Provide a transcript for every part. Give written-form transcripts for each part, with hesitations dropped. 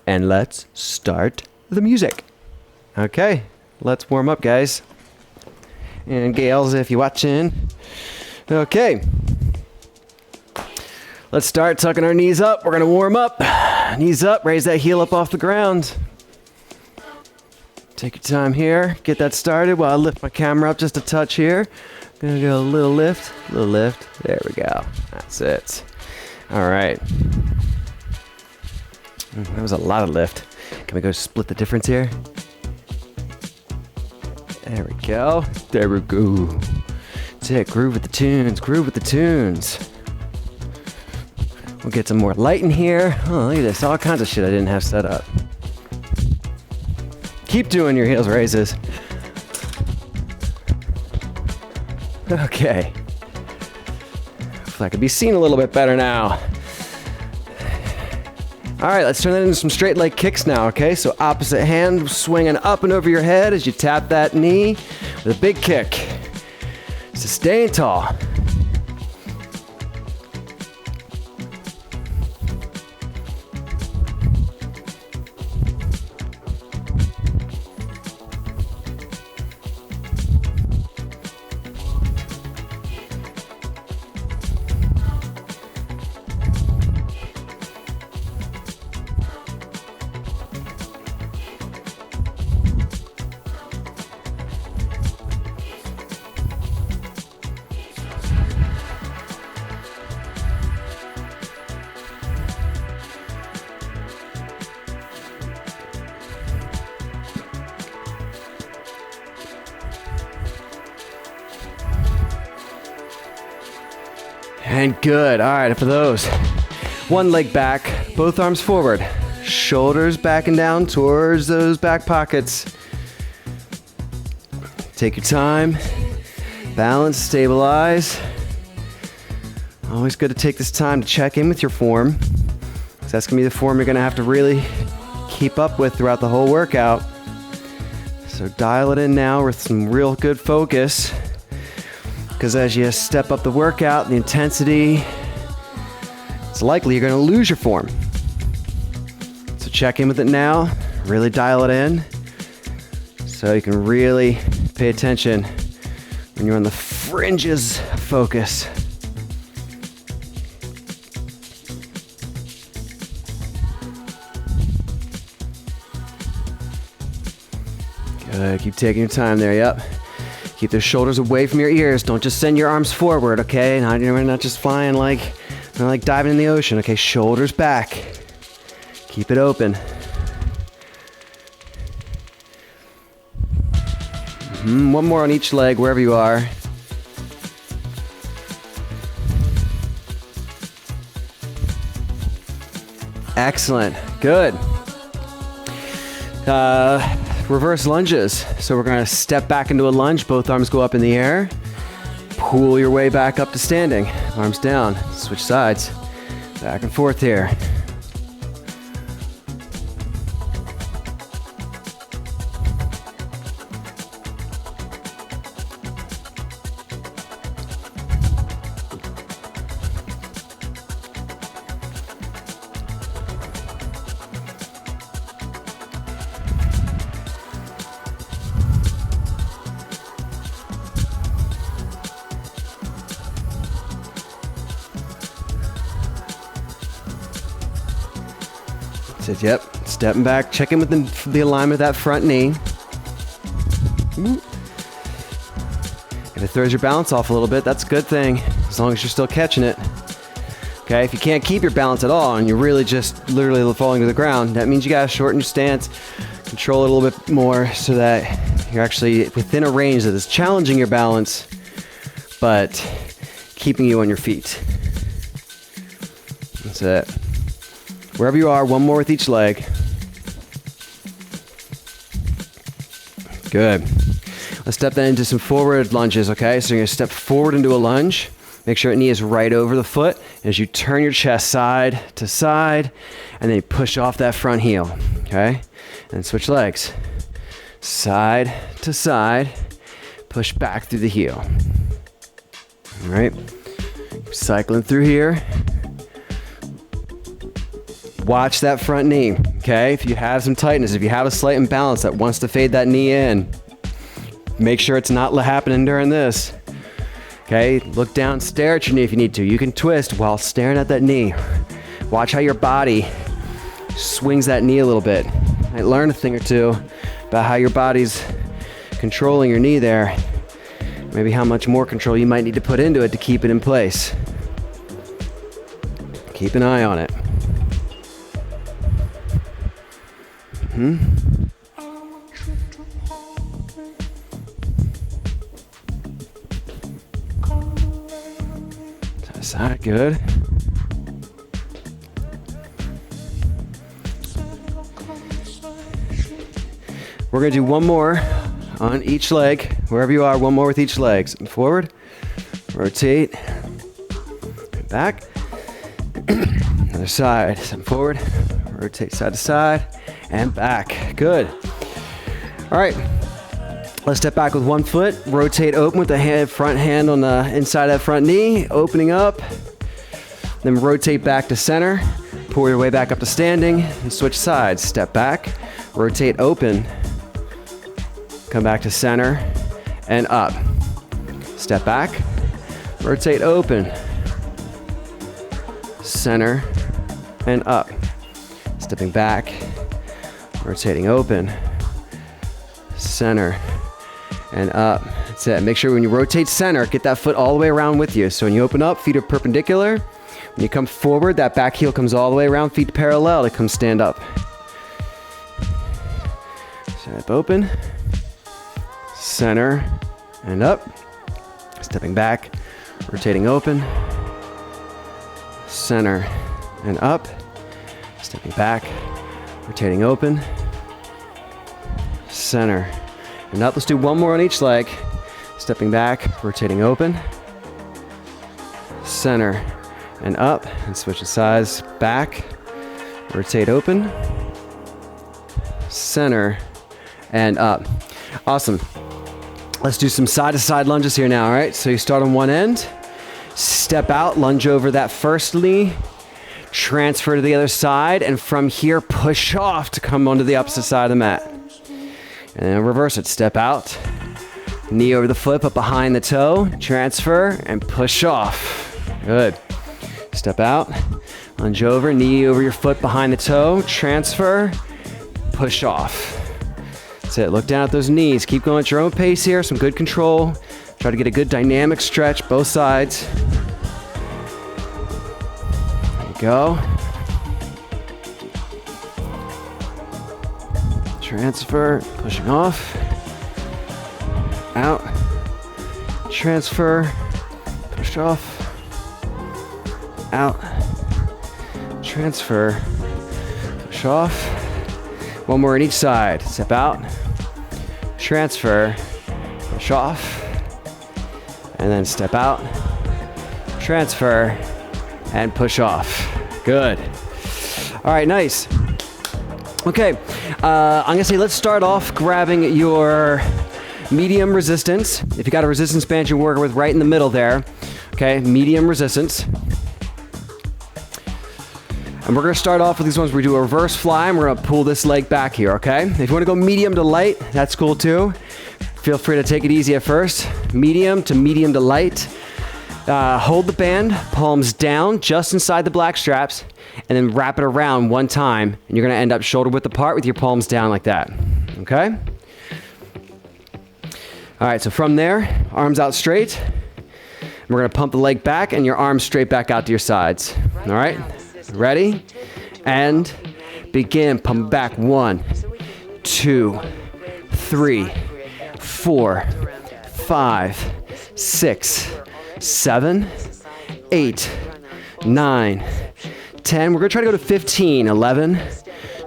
and let's start the music. Okay, let's warm up, guys. And Gales, if you're watching. Okay. Let's start tucking our knees up. We're gonna warm up. Knees up, raise that heel up off the ground. Take your time here. Get that started while I lift my camera up just a touch here. Gonna go a little lift, little lift. There we go. That's it. All right. That was a lot of lift. Can we go split the difference here? There we go. There we go. That's it. Groove with the tunes. Groove with the tunes. We'll get some more light in here. Oh, look at this. All kinds of shit I didn't have set up. Keep doing your heels raises. Okay. Hopefully I can be seen a little bit better now. All right, let's turn that into some straight leg kicks now, okay? So opposite hand swinging up and over your head as you tap that knee with a big kick. So staying tall. And good. All right, for those, one leg back, both arms forward, shoulders back and down towards those back pockets. Take your time, balance, stabilize. Always good to take this time to check in with your form, because that's gonna be the form you're gonna have to really keep up with throughout the whole workout. So dial it in now with some real good focus. Because as you step up the workout, the intensity, it's likely you're going to lose your form. So check in with it now, really dial it in, so you can really pay attention when you're on the fringes of focus. Good, keep taking your time there, yep. Keep those shoulders away from your ears. Don't just send your arms forward, okay? You're not just flying like diving in the ocean, okay? Shoulders back. Keep it open. One more on each leg, wherever you are. Excellent. Good. Reverse lunges. So we're going to step back into a lunge. Both arms go up in the air. Pull your way back up to standing. Arms down. Switch sides. Back and forth here. That's it, yep. Stepping back, check in with the alignment of that front knee. If it throws your balance off a little bit, that's a good thing, as long as you're still catching it. Okay, if you can't keep your balance at all and you're really just literally falling to the ground, that means you gotta shorten your stance, control it a little bit more so that you're actually within a range that is challenging your balance, but keeping you on your feet. That's it. Wherever you are, one more with each leg. Good. Let's step then into some forward lunges, okay? So you're gonna step forward into a lunge. Make sure your knee is right over the foot as you turn your chest side to side, and then you push off that front heel, okay? And switch legs. Side to side, push back through the heel. All right, cycling through here. watch that front knee, okay? If you have some tightness, if you have a slight imbalance that wants to fade that knee in, make sure it's not happening during this. Okay, look down, stare at your knee if you need to. You can twist while staring at that knee. Watch how your body swings that knee a little bit. I learned a thing or two about how your body's controlling your knee there. Maybe how much more control you might need to put into it to keep it in place. Keep an eye on it. Side, good. We're gonna do one more on each leg, wherever you are, one more with each leg. Step forward, rotate, back. Other side, step forward, rotate side to side, and back. Good. All right. Let's step back with one foot, rotate open with the front hand on the inside of that front knee, opening up, then rotate back to center, pull your way back up to standing, and switch sides. Step back, rotate open, come back to center, and up. Step back, rotate open, center, and up. Stepping back, rotating open, center, and up. That's it. Make sure when you rotate center, get that foot all the way around with you. So when you open up, feet are perpendicular. When you come forward, that back heel comes all the way around, feet parallel to come stand up. Step open, center, and up. Stepping back, rotating open, center, and up. Stepping back, rotating open, center, and up. Let's do one more on each leg. Stepping back, rotating open, center, and up. And switch the sides. Back, rotate open, center, and up. Awesome. Let's do some side-to-side lunges here now, all right? So you start on one end, step out, lunge over that first knee, transfer to the other side, and from here, push off to come onto the opposite side of the mat. And then reverse it. Step out, knee over the foot, but behind the toe, transfer, and push off. Good. Step out, lunge over, knee over your foot, behind the toe, transfer, push off. That's it. Look down at those knees. Keep going at your own pace here. Some good control. Try to get a good dynamic stretch, both sides. There you go. Transfer, pushing off, out, transfer, push off, out, transfer, push off. One more on each side. Step out, transfer, push off, and then step out, transfer, and push off. Good. All right, nice. Okay, I'm gonna say let's start off grabbing your medium resistance. If you got a resistance band you're working with, right in the middle there. Okay, medium resistance. And we're gonna start off with these ones where we do a reverse fly, and we're gonna pull this leg back here, okay? If you wanna go medium to light, that's cool too. Feel free to take it easy at first. Medium to light. Hold the band, palms down, just inside the black straps, and then wrap it around one time, and you're gonna end up shoulder width apart with your palms down like that, okay? All right, so from there, arms out straight. We're gonna pump the leg back and your arms straight back out to your sides, all right? Ready? And begin. Pump back. 1, 2, 3, 4, 5, 6, 7, 8, 9, 10. We're gonna try to go to 15, 11,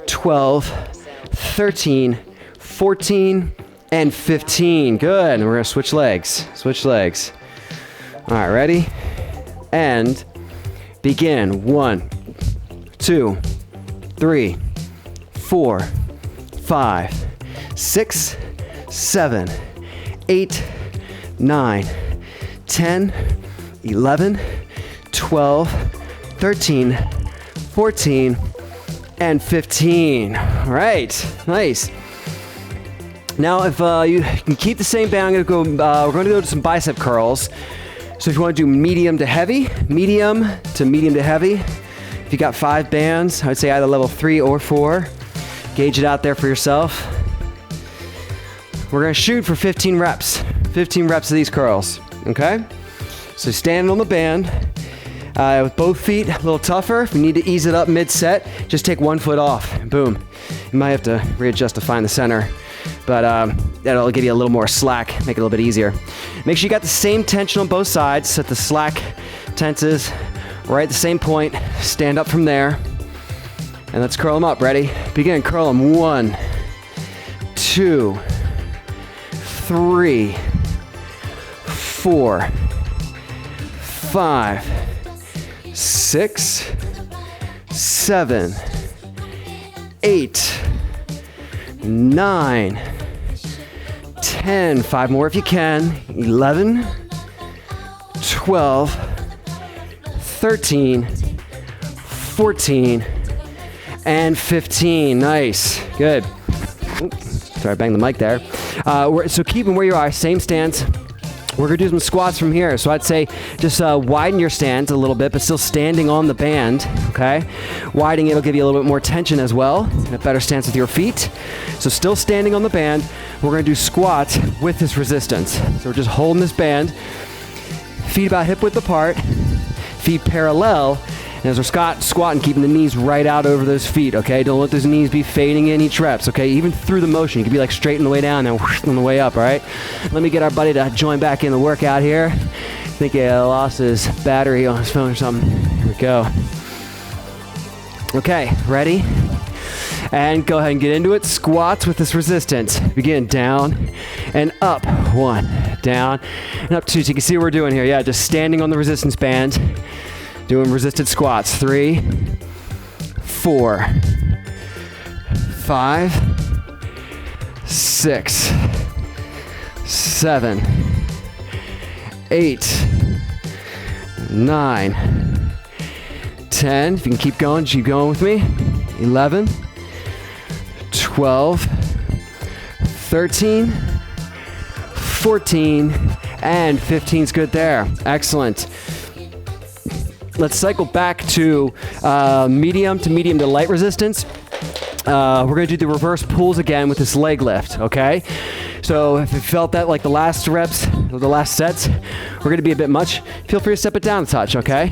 12, 13, 14, and 15. Good. And we're gonna switch legs. Switch legs. All right, ready? And begin. 1, 2, 3, 4, 5, 6, 7, 8, 9, 10, 11, 12, 13, 14, and 15. All right, nice. Now, if you can keep the same band, we're going to go to some bicep curls. So if you want to do medium to heavy, medium to heavy. If you got 5 bands, I would say either level 3 or 4. Gauge it out there for yourself. We're going to shoot for 15 reps. 15 reps of these curls, okay? So stand on the band with both feet, a little tougher. If you need to ease it up mid-set, just take one foot off. Boom. You might have to readjust to find the center, but that'll give you a little more slack, make it a little bit easier. Make sure you got the same tension on both sides. Set the slack tenses right at the same point. Stand up from there, and let's curl them up. Ready? Begin. Curl them. 1, 2, 3, 4, 5, 6, 7, 8, 9, 10, 5 more if you can, 11, 12, 13, 14, and 15. Nice, good. Oops, sorry, I banged the mic there. So keep them where you are, same stance. We're gonna do some squats from here. So I'd say just widen your stance a little bit, but still standing on the band, okay? Widening it'll give you a little bit more tension as well, and a better stance with your feet. So still standing on the band, we're gonna do squats with this resistance. So we're just holding this band, feet about hip width apart, feet parallel, and as we're squatting, keeping the knees right out over those feet, okay? Don't let those knees be fading in each reps, okay? Even through the motion, you can be like straight on the way down and whoosh on the way up, all right? Let me get our buddy to join back in the workout here. I think he lost his battery on his phone or something. Here we go. Okay, ready? And go ahead and get into it. Squats with this resistance. Begin down and up. 1, down and up 2. So you can see what we're doing here. Yeah, just standing on the resistance band. Doing resisted squats. 3, 4, 5, 6, 7, 8, 9, 10. If you can keep going with me. 11, 12, 13, 14, and 15 is good there. Excellent. Let's cycle back to medium to light resistance. We're gonna do the reverse pulls again with this leg lift, okay? So if you felt that like the last reps, or the last sets, we're gonna be a bit much, feel free to step it down a touch, okay?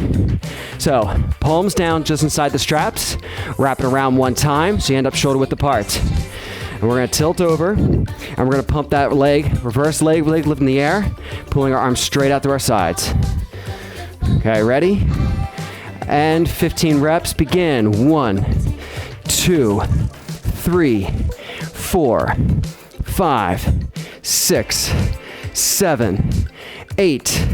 So palms down just inside the straps, wrap it around one time so you end up shoulder width apart. And we're gonna tilt over, and we're gonna pump that leg, reverse leg lift in the air, pulling our arms straight out to our sides. Okay, ready? And 15 reps, begin. 1, 2, 3, 4, 5, 6, 7, 8,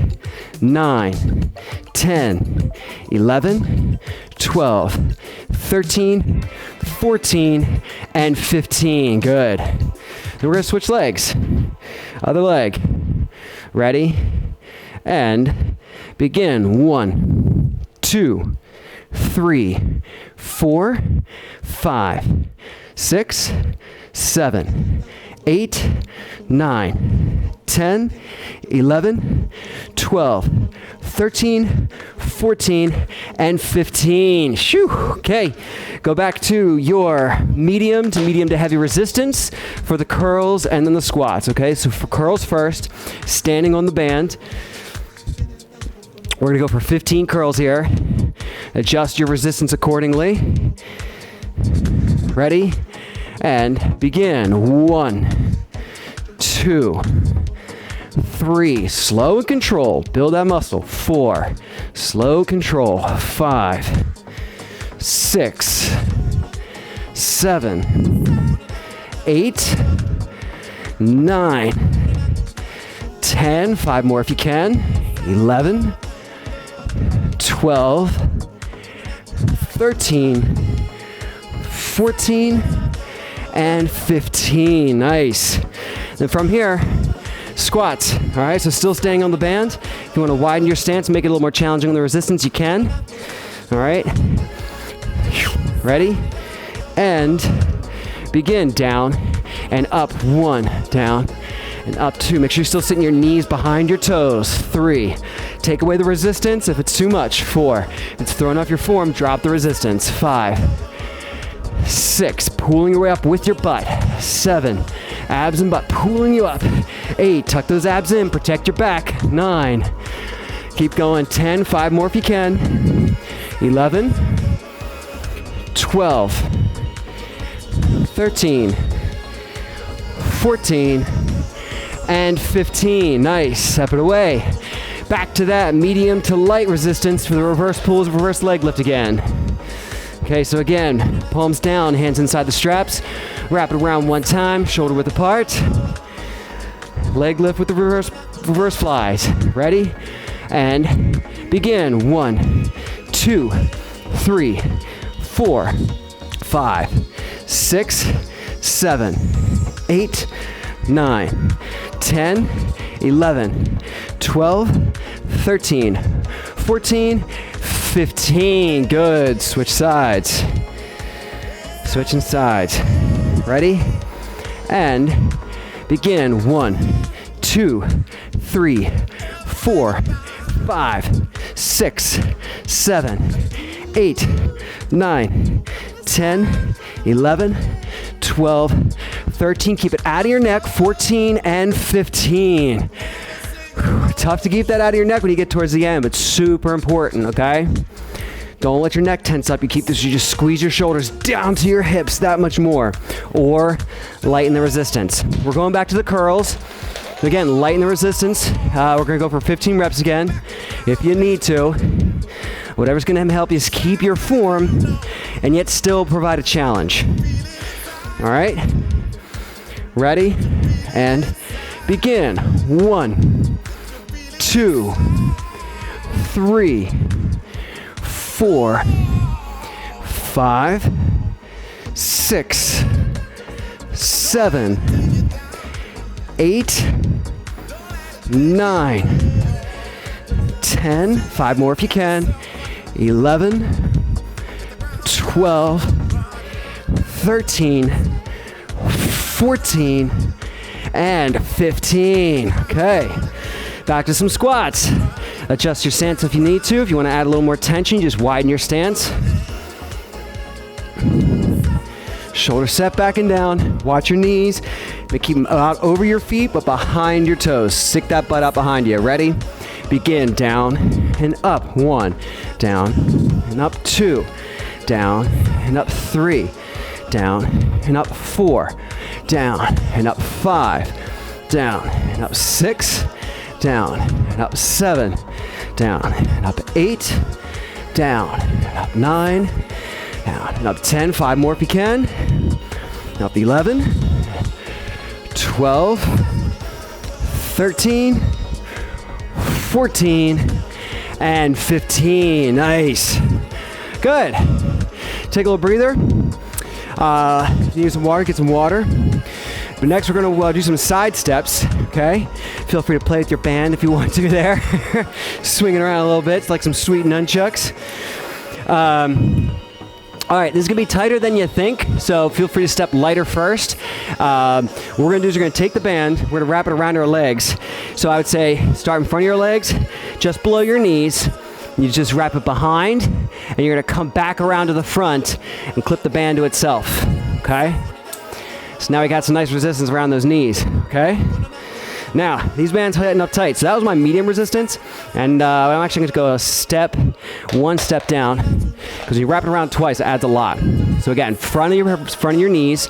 9, 10, 11, 12, 13, 14, and 15. Good. Then we're gonna switch legs. Other leg. Ready? And begin. 1, 2, 3, 4, 5, 6, 7, 8, 9, 10, 11, 12, 13, 14, and 15. Shoo! Okay, go back to your medium to heavy resistance for the curls and then the squats, okay? So for curls first, standing on the band. We're gonna go for 15 curls here. Adjust your resistance accordingly. Ready? And begin. 1, 2, 3. Slow and control. Build that muscle. 4. Slow control. 5, 6, 7, 8, 9, 10. 5 more if you can. 11, 12, 13, 14, and 15. Nice. Then from here, squats. All right, so still staying on the band. If you want to widen your stance, make it a little more challenging on the resistance, you can. All right. Ready? and begin. Down and up. 1, down and up. 2. Make sure you're still sitting your knees behind your toes. 3. Take away the resistance if it's too much. 4. If it's throwing off your form, drop the resistance. 5. 6. Pulling your way up with your butt. 7. Abs and butt pulling you up. 8. Tuck those abs in. Protect your back. 9. Keep going. 10. 5 more if you can. 11. 12. 13. 14. And 15. Nice. Step it away. Back to that medium to light resistance for the reverse pulls, reverse leg lift again. Okay, so again, palms down, hands inside the straps. Wrap it around one time, shoulder width apart. Leg lift with the reverse flies. Ready? And begin. 1, 2, 3, 4, 5, 6, 7, 8, 9, 10, 11, 12, 13, 14, 15. Good. Switch sides. Switching sides. Ready? And begin. 1, 2, 3, 4, 5, 6, 7, 8, 9, 10, 11, 12, 13. Keep it out of your neck. 14 and 15. Tough to keep that out of your neck when you get towards the end, but super important, okay? Don't let your neck tense up. You keep this, you just squeeze your shoulders down to your hips that much more, or lighten the resistance. We're going back to the curls. Again, lighten the resistance. We're gonna go for 15 reps again. If you need to, whatever's gonna help you is keep your form and yet still provide a challenge. All right? Ready? And begin. 1, 2, 3, 4, 5, 6, 7, 8, 9, 10, 5 more if you can, 11, 12, 13, 14, and 15. Okay, back to some squats. Adjust your stance if you need to. If you want to add a little more tension, just widen your stance. Shoulder set back and down. Watch your knees. Keep them out over your feet, but behind your toes. Stick that butt out behind you. Ready? Begin. Down and up. 1. Down and up. 2. Down and up. 3. Down and up. 4. Down and up. 5. Down and up. 6. Down and up. 7. Down and up. 8. Down and up. 9. Down and up. 10. 5 more if you can. Up. 11. 12. 13. 14. And 15. Nice. Good. Take a little breather. Need some water, get some water. But next we're going to do some side steps, okay? Feel free to play with your band if you want to there. Swing it around a little bit. It's like some sweet nunchucks. All right, this is going to be tighter than you think, so feel free to step lighter first. What we're going to do is we're going to take the band, we're going to wrap it around our legs. So I would say start in front of your legs, just below your knees. You just wrap it behind, and you're going to come back around to the front and clip the band to itself, okay? So now we got some nice resistance around those knees, okay? Now, these bands tighten up tight. So that was my medium resistance, and I'm actually going to go one step down, because you wrap it around twice, it adds a lot. So again, front of your knees,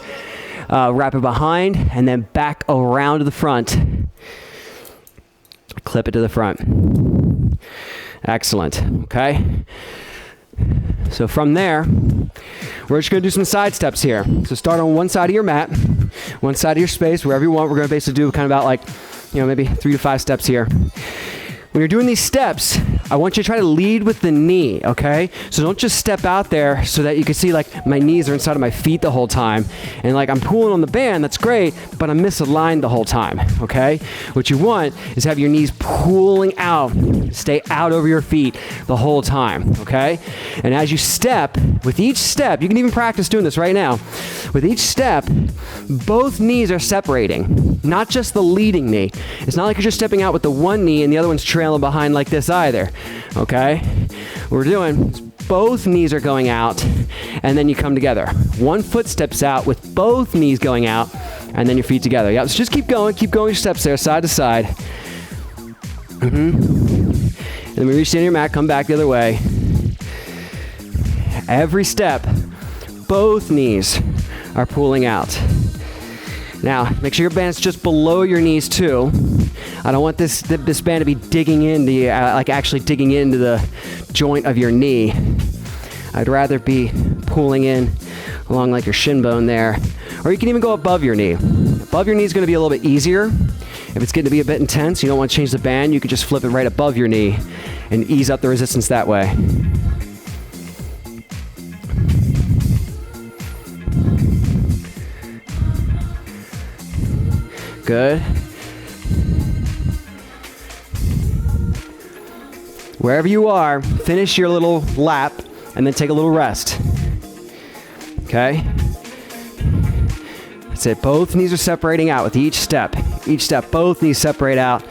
wrap it behind, and then back around to the front. Clip it to the front. Excellent, okay? So from there, we're just going to do some side steps here. So start on one side of your mat, one side of your space, wherever you want. We're going to basically do kind of about like, maybe 3 to 5 steps here. When you're doing these steps, I want you to try to lead with the knee, okay? So don't just step out there so that you can see like my knees are inside of my feet the whole time. And like I'm pulling on the band, that's great, but I'm misaligned the whole time, okay? What you want is have your knees pulling out, stay out over your feet the whole time, okay? And as you step, with each step, you can even practice doing this right now. With each step, both knees are separating, not just the leading knee. It's not like you're just stepping out with the one knee and the other one's trailing behind like this either, okay? What we're doing is both knees are going out and then you come together. One foot steps out with both knees going out and then your feet together. Yep, so just keep going your steps there, side to side. And then when you reach the end of your mat, come back the other way. Every step, both knees are pulling out. Now, make sure your band's just below your knees too. I don't want this band to be digging into like actually digging into the joint of your knee. I'd rather be pulling in along like your shin bone there. Or you can even go above your knee. Above your knee is going to be a little bit easier. If it's getting to be a bit intense, you don't want to change the band, you could just flip it right above your knee and ease up the resistance that way. Good. Wherever you are, finish your little lap and then take a little rest. Okay? That's it. Both knees are separating out with each step. Each step, both knees separate out.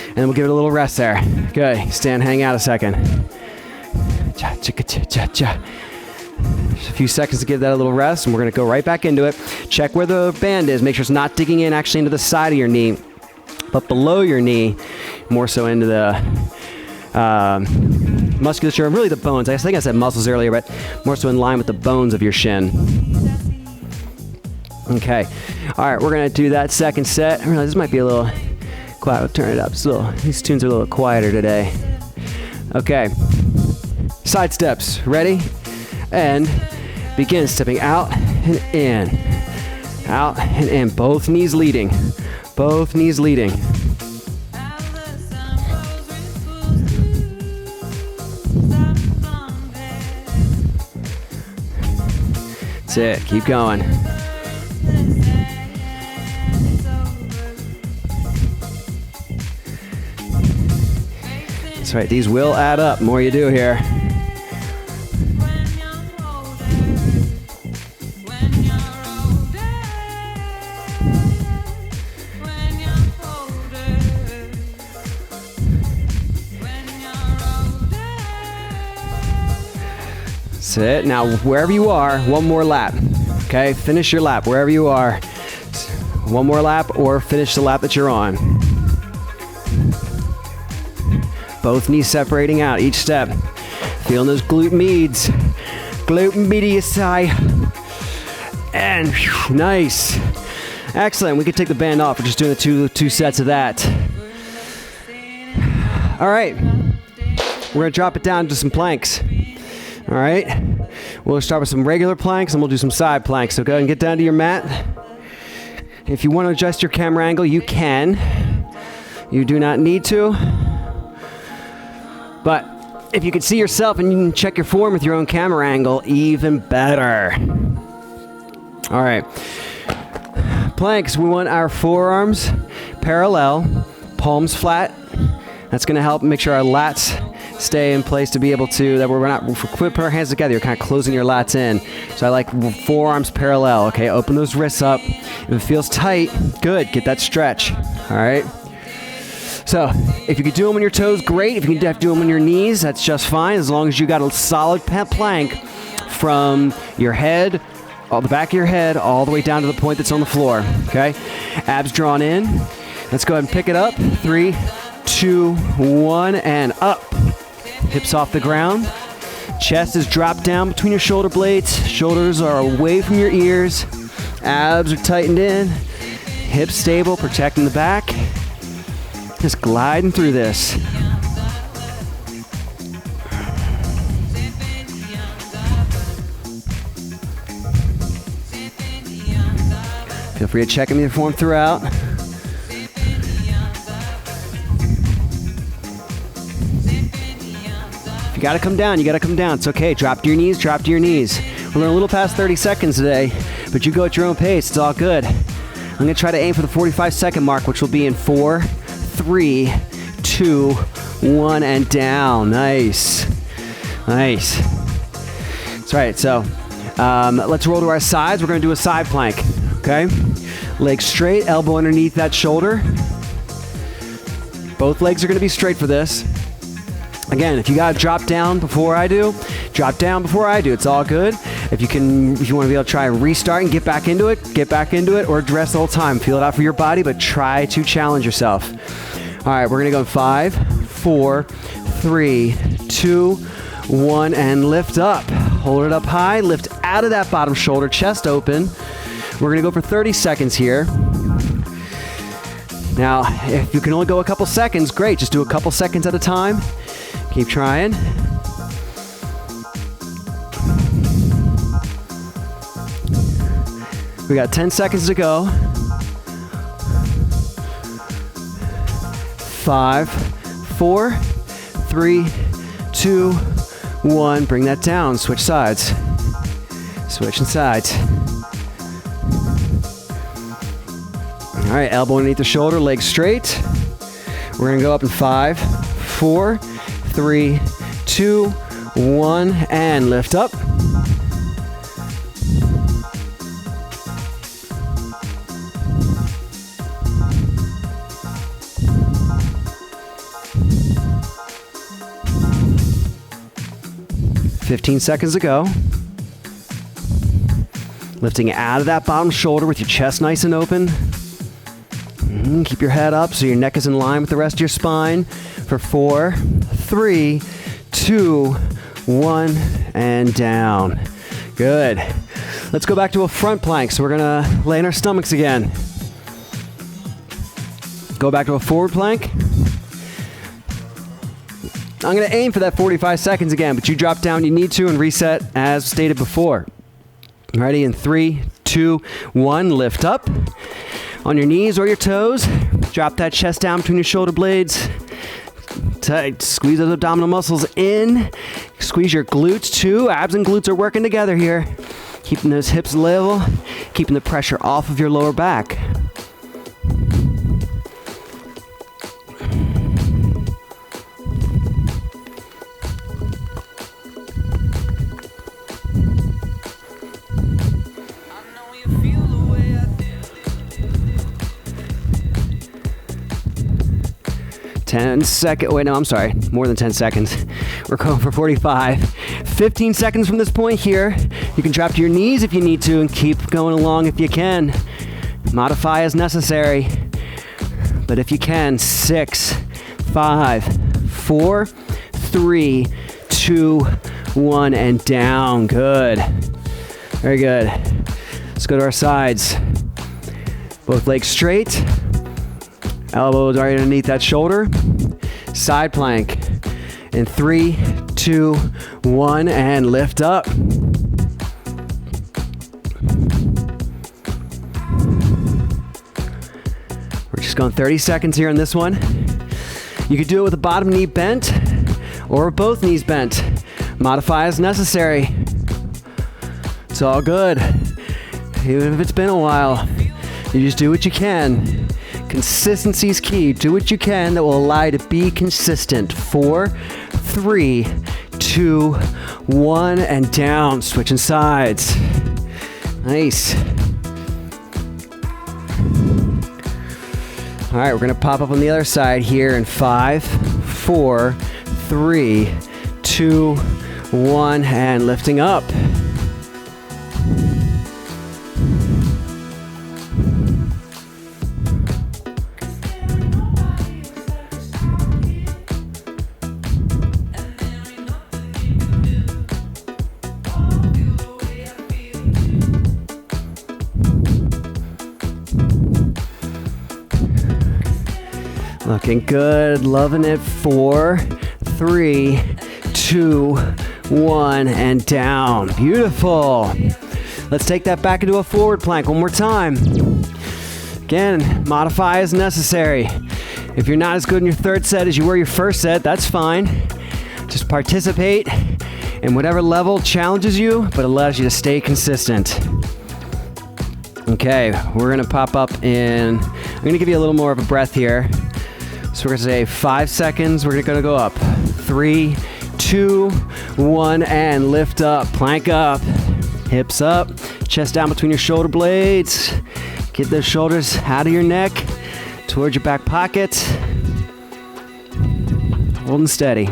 And then we'll give it a little rest there. Good. Stand, hang out a second. Just a few seconds to give that a little rest, and we're going to go right back into it. Check where the band is. Make sure it's not digging in actually into the side of your knee, but below your knee, more so into the musculature and really the bones. I think I said muscles earlier, but more so in line with the bones of your shin. Okay. All right, we're going to do that second set. I realize this might be a little quiet. We'll turn it up. These tunes are a little quieter today. Okay. Side steps. Ready? And begin stepping out and in. Out and in. Both knees leading. Both knees leading. That's it. Keep going. That's right. These will add up. The more you do here. That's it. Now, wherever you are, one more lap. Okay, finish your lap wherever you are. One more lap or finish the lap that you're on. Both knees separating out each step. Feeling those glute medius. Glute medii. And whew, nice. Excellent. We can take the band off. We're just doing the two sets of that. All right. We're going to drop it down to some planks. All right. We'll start with some regular planks and we'll do some side planks. So go ahead and get down to your mat. If you want to adjust your camera angle, you can. You do not need to. But if you can see yourself and you can check your form with your own camera angle, even better. All right. Planks, we want our forearms parallel, palms flat. That's going to help make sure our lats stay in place to be able to, that we're not, if we put our hands together, you're kind of closing your lats in. So I like forearms parallel, okay? Open those wrists up. If it feels tight, good, get that stretch, all right? So if you can do them on your toes, great. If you can do them on your knees, that's just fine, as long as you got a solid plank from your head, all the back of your head, all the way down to the point that's on the floor, okay? Abs drawn in. Let's go ahead and pick it up. 3, 2, 1, and up. Hips off the ground. Chest is dropped down between your shoulder blades. Shoulders are away from your ears. Abs are tightened in. Hips stable, protecting the back. Just gliding through this. Feel free to check in your form throughout. gotta come down, you gotta come down. It's okay, drop to your knees, drop to your knees. We're going a little past 30 seconds today, but you go at your own pace, it's all good. I'm gonna try to aim for the 45-second mark, which will be in 4, 3, 2, 1, and down. Nice. Nice. That's right, so let's roll to our sides. We're gonna do a side plank, okay? Legs straight, elbow underneath that shoulder. Both legs are gonna be straight for this. Again, if you gotta drop down before I do, drop down before I do. It's all good. If you want to be able to try and restart and get back into it, or dress the whole time. Feel it out for your body, but try to challenge yourself. All right, we're gonna go in 5, 4, 3, 2, 1, and lift up. Hold it up high, lift out of that bottom shoulder, chest open. We're gonna go for 30 seconds here. Now, if you can only go a couple seconds, great. Just do a couple seconds at a time. Keep trying. We got 10 seconds to go. 5, 4, 3, 2, 1. Bring that down. Switch sides. Switching sides. All right, elbow underneath the shoulder, legs straight. We're gonna go up in 5, 4, 3, 2, 1, and lift up. $15 seconds to go. Lifting out of that bottom shoulder with your chest nice and open. Keep your head up so your neck is in line with the rest of your spine. For 4, 3, 2, 1, and down. Good. Let's go back to a front plank. So we're gonna lay in our stomachs again. Go back to a forward plank. I'm gonna aim for that 45 seconds again, but you drop down when you need to and reset as stated before. Ready in 3, 2, 1, lift up. On your knees or your toes, drop that chest down between your shoulder blades. Tight, squeeze those abdominal muscles in. Squeeze your glutes too. Abs and glutes are working together here. Keeping those hips level, keeping the pressure off of your lower back. More than 10 seconds. We're going for 45. 15 seconds from this point here. You can drop to your knees if you need to and keep going along if you can. Modify as necessary. But if you can, 6, 5, 4, 3, 2, 1, and down. Good. Very good. Let's go to our sides. Both legs straight. Elbows right underneath that shoulder. Side plank. In 3, 2, 1, and lift up. We're just going 30 seconds here on this one. You could do it with the bottom knee bent or both knees bent. Modify as necessary. It's all good. Even if it's been a while, you just do what you can. Consistency is key. Do what you can that will allow you to be consistent. 4, 3, 2, 1, and down. Switching sides. Nice. All right, we're gonna pop up on the other side here in 5, 4, 3, 2, 1, and lifting up. Looking good, loving it. 4, 3, 2, 1, and down. Beautiful. Let's take that back into a forward plank one more time. Again, modify as necessary. If you're not as good in your third set as you were your first set, that's fine. Just participate in whatever level challenges you, but allows you to stay consistent. Okay, we're gonna pop up in, I'm gonna give you a little more of a breath here. So we're gonna say 5 seconds, we're gonna go up. 3, 2, 1, and lift up, plank up, hips up, chest down between your shoulder blades. Get those shoulders out of your neck, towards your back pocket. Holding steady.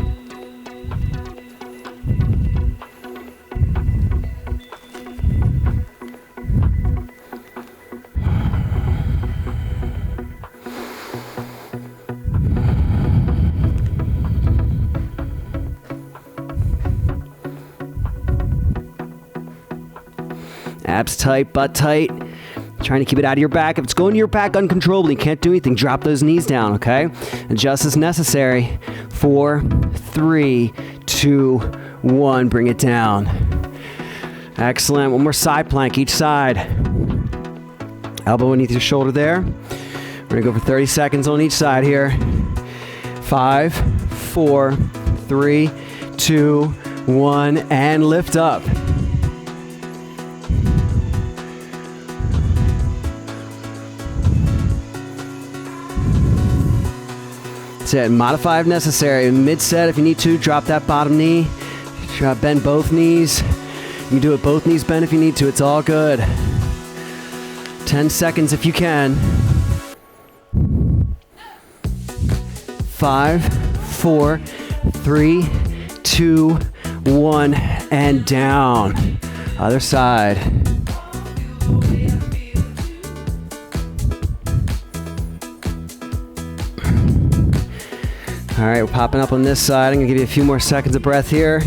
Abs tight, butt tight. Trying to keep it out of your back. If it's going to your back uncontrollably, you can't do anything, drop those knees down, okay? Adjust as necessary. 4, 3, 2, 1. Bring it down. Excellent. One more side plank, each side. Elbow beneath your shoulder there. We're going to go for 30 seconds on each side here. 5, 4, 3, 2, 1, and lift up. That's it. Modify if necessary. Mid-set, if you need to, drop that bottom knee. Bend both knees. You can do it both knees bent if you need to. It's all good. 10 seconds if you can. 5, 4, 3, 2, 1, and down. Other side. All right, we're popping up on this side. I'm gonna give you a few more seconds of breath here.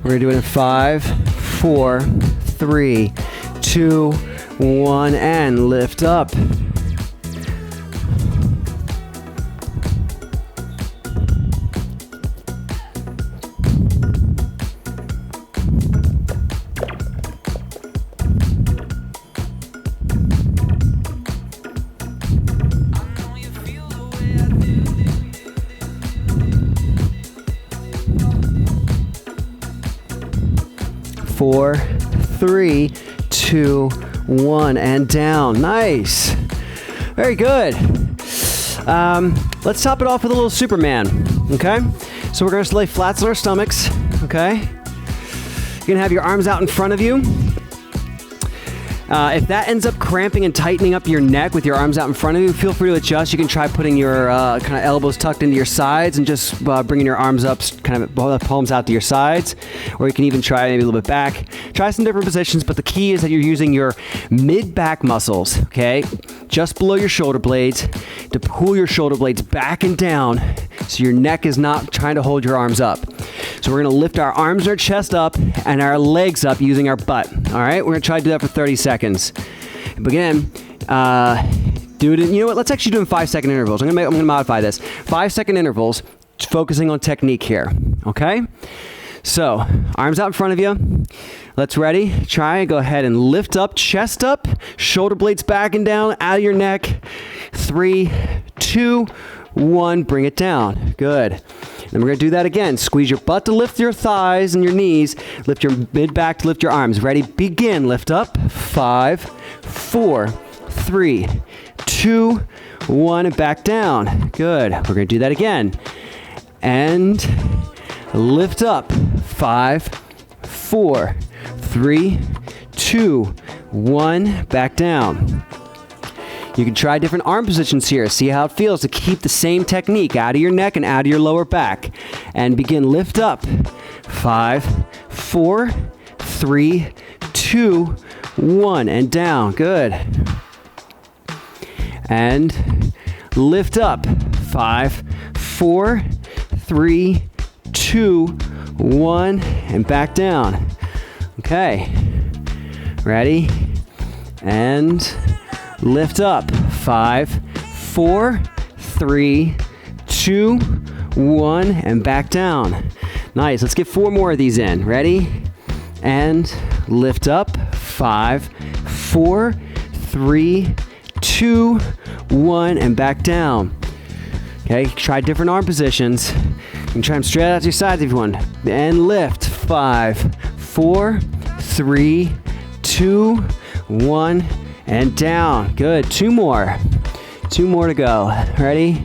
We're gonna do it in 5, 4, 3, 2, 1, and lift up. Four, 3, 2, 1, and down. Nice. Very good. Let's top it off with a little Superman, okay? So we're gonna lay flat on our stomachs, okay? You're gonna have your arms out in front of you. If that ends up cramping and tightening up your neck with your arms out in front of you, feel free to adjust. You can try putting your kind of elbows tucked into your sides and just bringing your arms up, kind of palms out to your sides. Or you can even try maybe a little bit back. Try some different positions, but the key is that you're using your mid-back muscles, okay? Just below your shoulder blades to pull your shoulder blades back and down so your neck is not trying to hold your arms up. So we're gonna lift our arms and our chest up and our legs up using our butt, all right? We're gonna try to do that for 30 seconds. But again, do it in, you know what, let's actually do it in 5-second intervals. I'm gonna modify this. 5-second intervals, focusing on technique here, okay? So, arms out in front of you. Let's ready. Try, go ahead and lift up, chest up, shoulder blades back and down, out of your neck. 3, 2, 1, bring it down. Good. Then we're gonna do that again. Squeeze your butt to lift your thighs and your knees. Lift your mid-back to lift your arms. Ready, begin. Lift up. 5, 4, 3, 2, 1, and back down. Good. We're gonna do that again. And lift up. 5, 4, 3, 2, 1, back down. You can try different arm positions here. See how it feels to keep the same technique out of your neck and out of your lower back. And begin, lift up. 5, 4, 3, 2, 1, and down. Good. And lift up. 5, 4, 3, 2, 1, and back down. Okay. Ready? And lift up. 5, 4, 3, 2, 1, and back down. Nice. Let's get 4 more of these in. Ready? And lift up. 5, 4, 3, 2, 1, and back down. Okay, try different arm positions. You can try them straight out to your sides if you want. And lift. 5, 4, 3, 2, 1, and down. Good. 2 more. 2 more to go. Ready?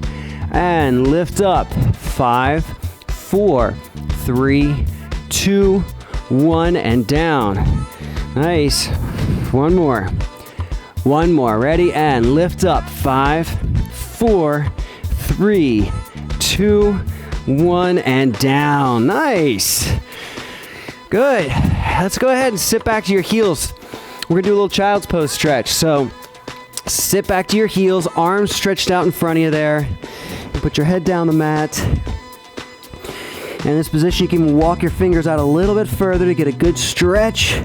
And lift up. 5, 4, 3, 2, 1, and down. Nice. 1 more. 1 more. Ready? And lift up. 5, 4, 3, 2, 1, and down. Nice. Good. Let's go ahead and sit back to your heels. We're going to do a little child's pose stretch. So sit back to your heels, arms stretched out in front of you there. Put your head down the mat. In this position, you can even walk your fingers out a little bit further to get a good stretch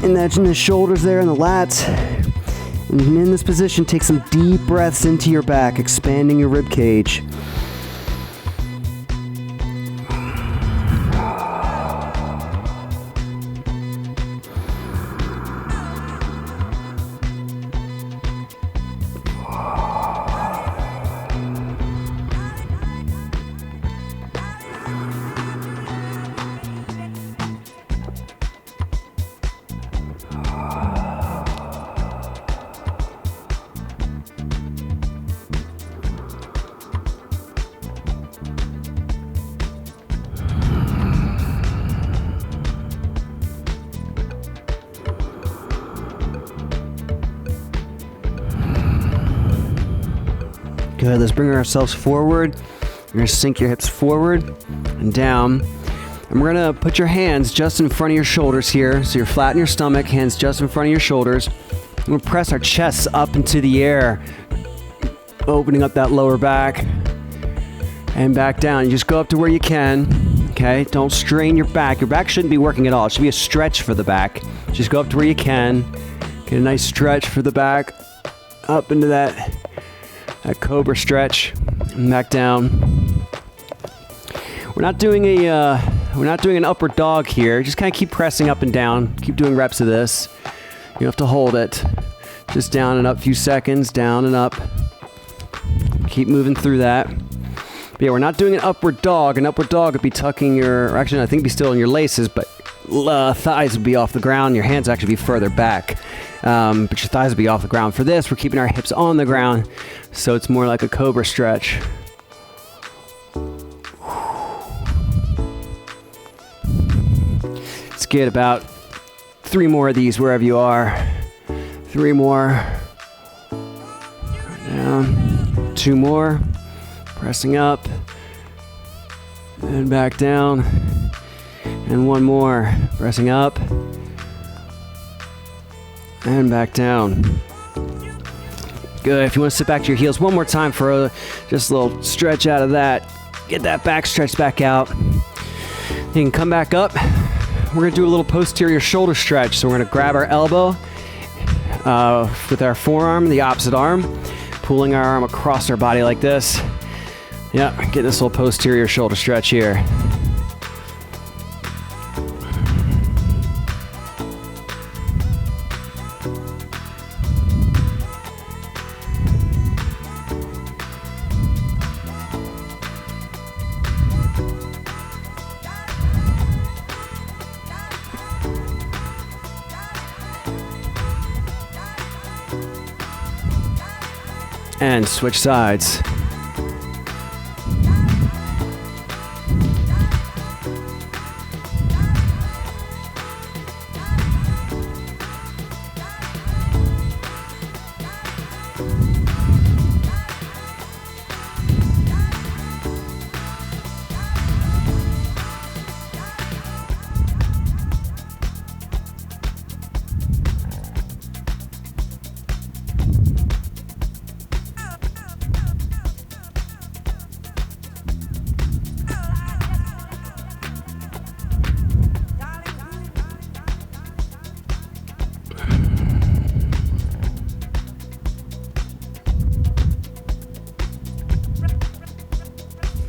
in the shoulders there and the lats. And in this position, take some deep breaths into your back, expanding your rib cage. Good, let's bring ourselves forward. You're gonna sink your hips forward and down. And we're gonna put your hands just in front of your shoulders here. So you're flat in your stomach, hands just in front of your shoulders. We're gonna press our chests up into the air, opening up that lower back and back down. You just go up to where you can, okay? Don't strain your back. Your back shouldn't be working at all. It should be a stretch for the back. Just go up to where you can. Get a nice stretch for the back, up into that cobra stretch, and back down. We're not doing an upward dog here. Just kind of keep pressing up and down. Keep doing reps of this. You don't have to hold it. Just down and up a few seconds, down and up. Keep moving through that. But yeah, we're not doing an upward dog. An upward dog would be tucking your, or actually I think it'd be still in your laces, but thighs would be off the ground. Your hands actually be further back. But your thighs would be off the ground. For this, we're keeping our hips on the ground, so it's more like a cobra stretch. Let's get about 3 more of these wherever you are. 3 more. Down. 2 more. Pressing up. And back down. And 1 more. Pressing up. And back down. Good. If you want to sit back to your heels one more time for just a little stretch out of that. Get that back stretch back out. You can come back up. We're going to do a little posterior shoulder stretch. So we're going to grab our elbow with our forearm, the opposite arm, pulling our arm across our body like this. Yeah, get this little posterior shoulder stretch here. And switch sides.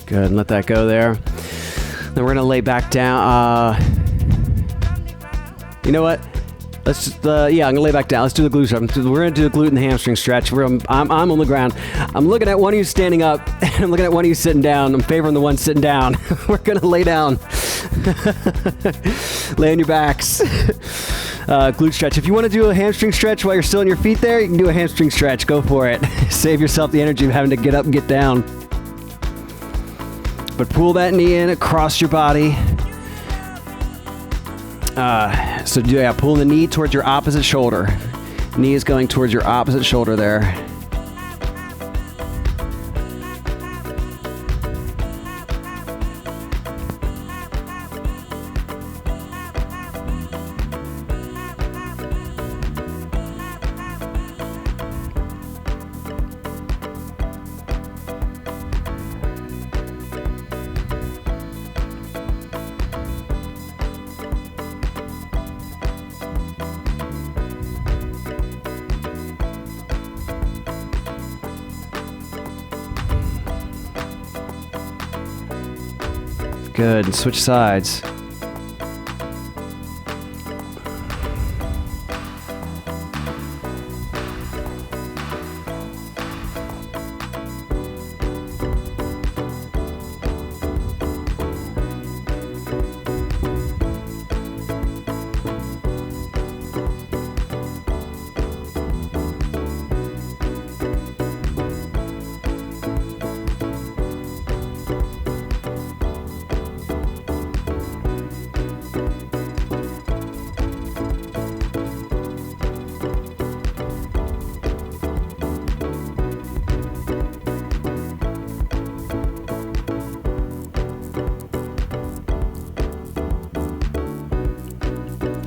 Good, and let that go there. Then we're gonna lay back down. You know what? Let's just, yeah, I'm gonna lay back down. Let's do the glute stretch. We're gonna do the glute and the hamstring stretch. I'm on the ground. I'm looking at one of you standing up, and I'm looking at one of you sitting down. I'm favoring the one sitting down. We're gonna lay down. Lay on your backs. Glute stretch. If you want to do a hamstring stretch while you're still on your feet there, you can do a hamstring stretch. Go for it. Save yourself the energy of having to get up and get down. But pull that knee in across your body. So yeah, pull the knee towards your opposite shoulder. Knee is going towards your opposite shoulder there. Good, and switch sides.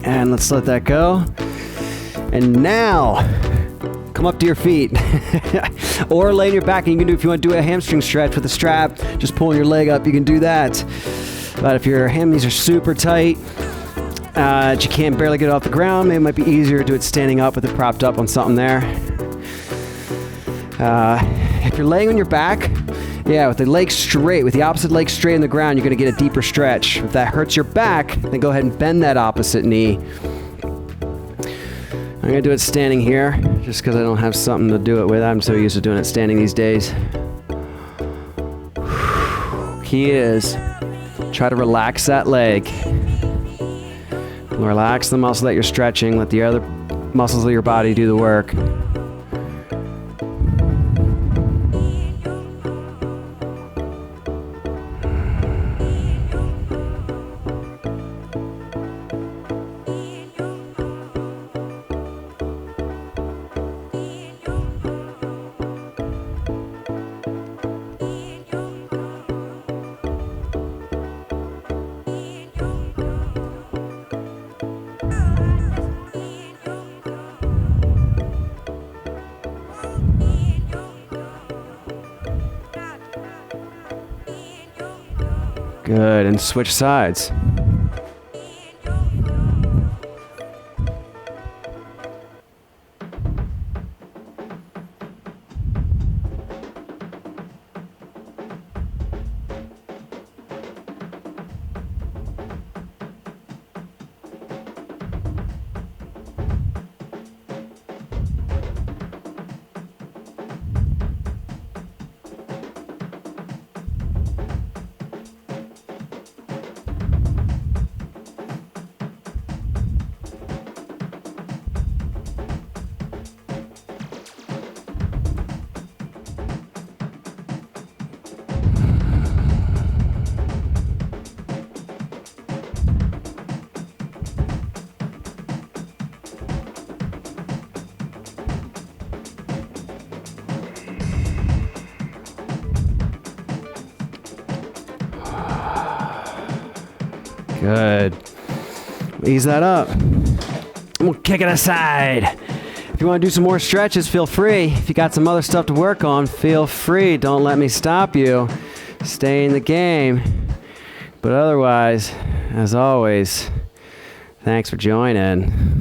And let's let that go. And now, come up to your feet. Or lay on your back. And you can do, if you want to do a hamstring stretch with a strap, just pulling your leg up, you can do that. But if your hammies are super tight, you can't barely get off the ground, maybe it might be easier to do it standing up with it propped up on something there. If you're laying on your back, yeah, with the leg straight, with the opposite leg straight on the ground, you're going to get a deeper stretch. If that hurts your back, then go ahead and bend that opposite knee. I'm going to do it standing here, just because I don't have something to do it with. I'm so used to doing it standing these days. Key is, try to relax that leg. Relax the muscle that you're stretching. Let the other muscles of your body do the work. Good, and switch sides. Good. Ease that up. We'll kick it aside. If you want to do some more stretches, feel free. If you got some other stuff to work on, feel free. Don't let me stop you. Stay in the game. But otherwise, as always, thanks for joining.